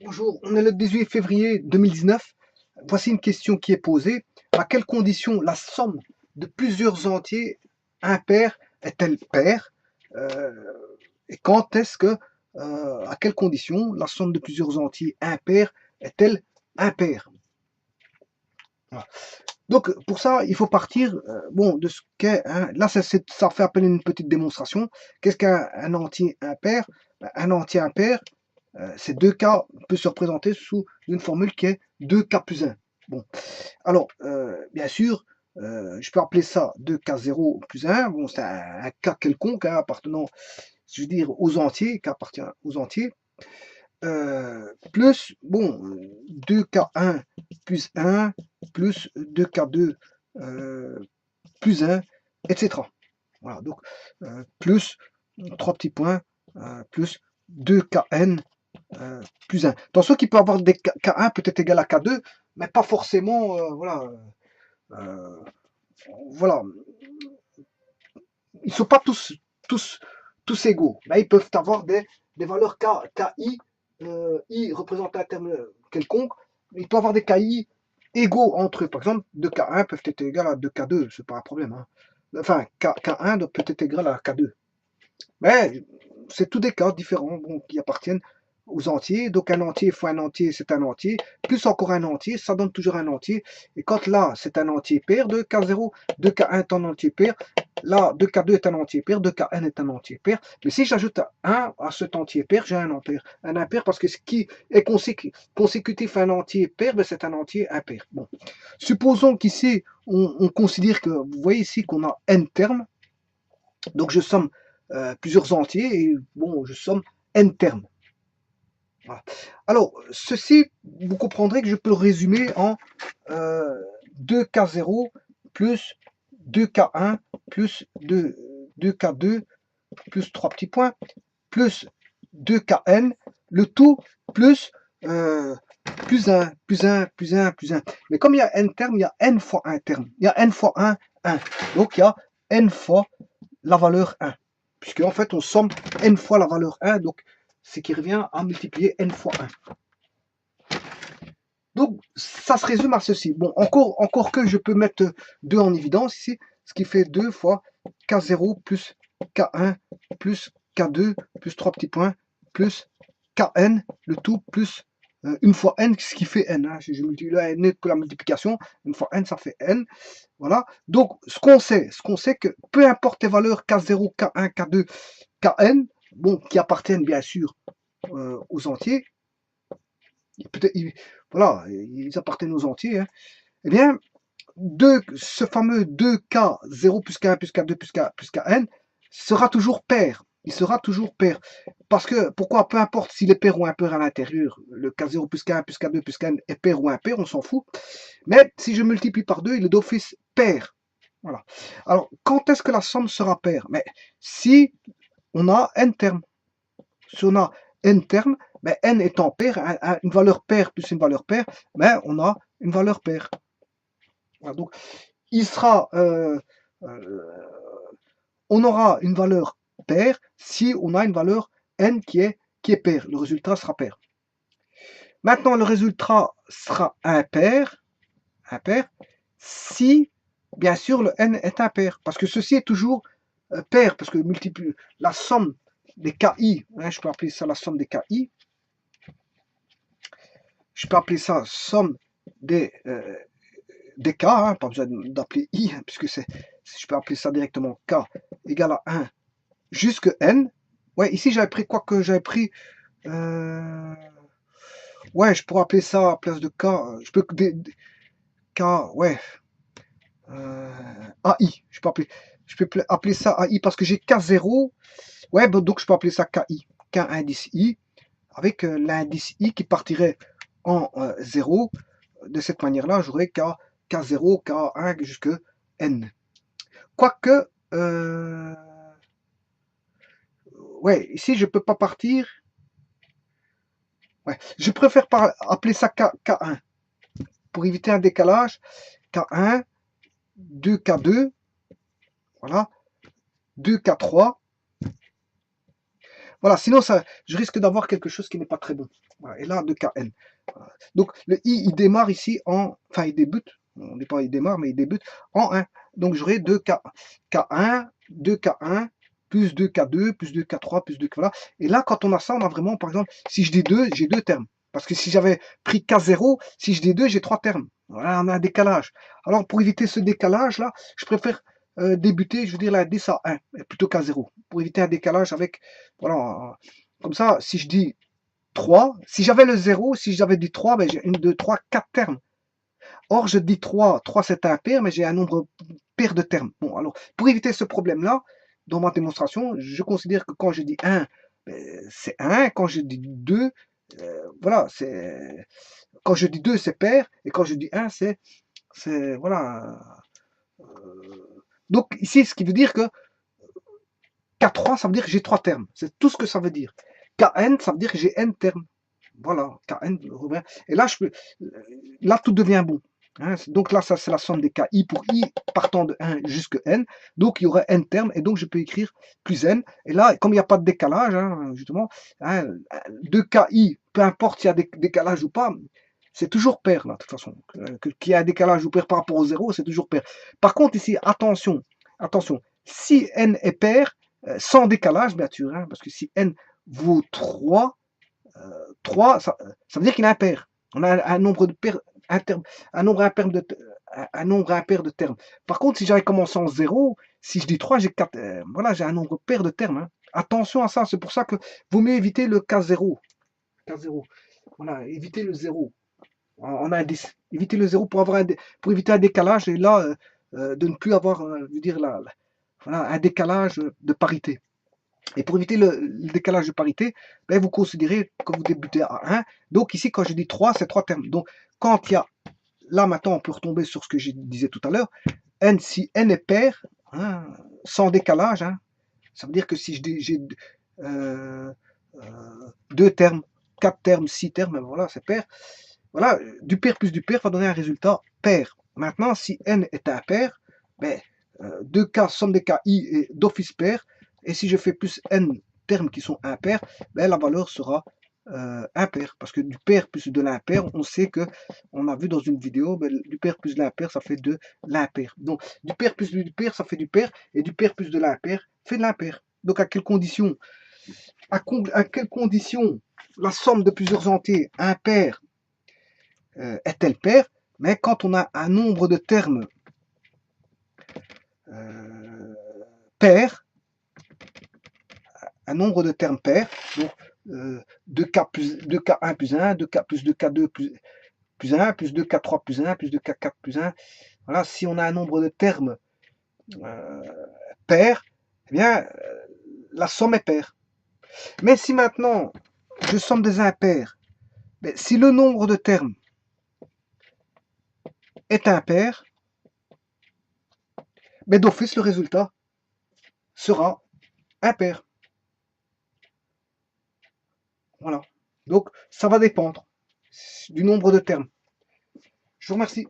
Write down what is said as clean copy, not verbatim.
Bonjour, on est le 18 février 2019. Voici une question qui est posée. À quelles conditions la somme de plusieurs entiers impairs est-elle paire? Euh, et quand est-ce que, à quelles conditions la somme de plusieurs entiers impairs est-elle impaire? Voilà. Donc pour ça, il faut partir bon, de ce qu'est, hein, là ça fait appel à une petite démonstration. Qu'est-ce qu'un entier impair? Ben, un entier impair, ces deux cas peut se représenter sous une formule qui est 2k plus 1. Bon, alors, bien sûr, je peux appeler ça 2k0 plus 1. Bon, c'est un cas quelconque, hein, appartenant, je veux dire, aux entiers, qui appartient aux entiers. Plus, bon, 2k1 plus 1 plus 2k2 plus 1, etc. Voilà, donc, plus, trois petits points, plus 2kn plus 1. Attention qu'il peut avoir des K1 peut être égal à K2, mais pas forcément, voilà, euh, voilà, ils ne sont pas tous, tous égaux. Là, ils peuvent avoir des valeurs KI, I représente un terme quelconque, il peut avoir des KI égaux entre eux. Par exemple, 2K1 peuvent être égal à 2K2, c'est pas un problème. Hein. Enfin, K1 peut être égal à K2. Mais c'est tous des cas différents bon, qui appartiennent aux entiers. Donc un entier fois un entier, c'est un entier. Plus encore un entier, ça donne toujours un entier. Et quand là, c'est un entier pair, 2K0, 2K1 est un entier pair. Là, 2K2 est un entier pair, 2Kn est un entier pair. Mais si j'ajoute 1 à cet entier pair, j'ai un impair. Un impair parce que ce qui est consécutif à un entier pair, ben c'est un entier impair. Bon. Supposons qu'ici, on considère que, vous voyez ici qu'on a n termes. Donc je somme plusieurs entiers et bon, je somme n termes. Voilà. Alors, ceci, vous comprendrez que je peux le résumer en 2K0 plus 2K1 plus 2K2 plus 3 petits points plus 2Kn, le tout plus plus 1, plus 1, plus 1, plus 1. Mais comme il y a n termes, il y a n fois 1 terme. Il y a n fois 1, 1. Donc il y a n fois la valeur 1. Puisque en fait on somme n fois la valeur 1, donc ce qui revient à multiplier n fois 1. Donc ça se résume à ceci. Bon, encore que je peux mettre 2 en évidence ici, ce qui fait 2 fois K0 plus K1 plus K2 plus 3 petits points plus Kn, le tout plus une fois n, ce qui fait n. Hein. Je multiplie là n que la multiplication, une fois n, ça fait n. Voilà. Donc, ce qu'on sait que peu importe les valeurs K0, K1, K2, Kn, bon, qui appartiennent bien sûr aux entiers, voilà, ils appartiennent aux entiers, hein, eh bien, ce fameux 2K0 plus K1 plus K2 plus Kn sera toujours pair. Il sera toujours pair. Parce que, pourquoi? Peu importe s'il est pair ou impair à l'intérieur, le K0 plus K1 plus K2 plus Kn est pair ou impair, on s'en fout. Mais si je multiplie par 2, il est d'office pair. Voilà. Alors, quand est-ce que la somme sera paire? Mais si on a n termes. Si on a n termes, mais n étant pair, une valeur paire plus une valeur paire, ben on a une valeur paire. Voilà, donc, il sera, on aura une valeur paire si on a une valeur n qui est paire. Le résultat sera pair. Maintenant, le résultat sera impair si, bien sûr, le n est impair. Parce que ceci est toujours pair, parce que la somme des KI, hein, je peux appeler ça la somme des KI, je peux appeler ça somme des K, hein, pas besoin d'appeler I, hein, puisque je peux appeler ça directement K égale à 1 jusque N. Ouais, ici j'avais pris quoi que j'avais pris. Ouais, je pourrais appeler ça à place de K. Je peux K, ouais. AI. Je peux appeler ça AI parce que j'ai K0. Ouais, donc je peux appeler ça KI. K indice I. Avec l'indice I qui partirait en 0. De cette manière-là, j'aurais K0, K1 jusque N. Quoique, ouais, ici je peux pas partir. Ouais, je préfère appeler ça K1 pour éviter un décalage. K1, 2K2, voilà, 2K3. Voilà, sinon ça, je risque d'avoir quelque chose qui n'est pas très bon. Voilà, et là, 2Kn. Voilà. Donc le i, il démarre ici en... Enfin, il débute. On n'est pas il démarre, mais il débute en 1. Donc j'aurai 2K, K1, 2K1, plus 2K2, plus 2K3, plus 2K... Voilà. Et là, quand on a ça, on a vraiment, par exemple, si je dis 2, j'ai 2 termes. Parce que si j'avais pris K0, si je dis 2, j'ai 3 termes. Voilà, on a un décalage. Alors pour éviter ce décalage-là, je préfère débuter, je veux dire, la 10 à 1, plutôt qu'à 0, pour éviter un décalage avec, voilà, comme ça, si je dis 3, si j'avais le 0, si j'avais dit 3, ben j'ai 1, 2, 3, 4 termes. Or, je dis 3, 3 c'est un pair, mais j'ai un nombre pair de termes. Bon, alors, pour éviter ce problème-là, dans ma démonstration, je considère que quand je dis 1, ben, c'est 1, quand je dis 2, voilà, c'est... Quand je dis 2, c'est pair, et quand je dis 1, c'est voilà. Donc ici, ce qui veut dire que K3, ça veut dire que j'ai 3 termes. C'est tout ce que ça veut dire. Kn, ça veut dire que j'ai n termes. Voilà, Kn revient. Et là, là, tout devient bon. Hein. Donc là, ça c'est la somme des Ki pour i partant de 1 jusqu'à n. Donc il y aurait n termes, et donc je peux écrire plus n. Et là, comme il n'y a pas de décalage, hein, justement, hein, 2Ki, peu importe s'il y a des décalages ou pas, c'est toujours pair, là, de toute façon. Qu'il y ait un décalage ou pair par rapport au 0, c'est toujours pair. Par contre, ici, attention, attention, si n est pair, sans décalage, bien sûr, hein, parce que si n vaut 3, 3 ça veut dire qu'il est impair. On a un nombre de paires, un nombre impair un nombre impair de termes. Par contre, si j'avais commencé en 0, si je dis 3, j'ai 4, voilà, j'ai un nombre pair de termes. Hein. Attention à ça, c'est pour ça que vaut mieux éviter le K0. K0. Voilà, éviter le 0 en indice. Éviter le 0 pour, pour éviter un décalage et là, de ne plus avoir, je veux dire, voilà, un décalage de parité. Et pour éviter le décalage de parité, ben vous considérez que vous débutez à 1. Donc ici, quand je dis 3, c'est 3 termes. Donc quand il y a, là maintenant, on peut retomber sur ce que je disais tout à l'heure, n, si n est pair, hein, sans décalage, hein, ça veut dire que si j'ai 2 termes, 4 termes, 6 termes, ben voilà, c'est pair. Voilà, du pair plus du pair va donner un résultat pair. Maintenant, si n est impair, ben, 2K, somme des KI est d'office pair. Et si je fais plus n termes qui sont impairs, ben, la valeur sera impair. Parce que du pair plus de l'impair, on sait que, on a vu dans une vidéo, ben, du pair plus de l'impair, ça fait de l'impair. Donc, du pair plus du pair, ça fait du pair. Et du pair plus de l'impair fait de l'impair. Donc, à quelles conditions à quelles conditions la somme de plusieurs entiers impairs est-elle paire? Mais quand on a un nombre de termes pairs, un nombre de termes pairs, donc 2K plus 2K1 plus 1, 2K plus 2K2 plus 1, plus 2K3 plus 1, plus 2K4 plus 1, voilà, si on a un nombre de termes pairs, eh bien, la somme est paire. Mais si maintenant, je somme des impairs, mais si le nombre de termes est impair, mais d'office, le résultat sera impair. Voilà. Donc, ça va dépendre du nombre de termes. Je vous remercie.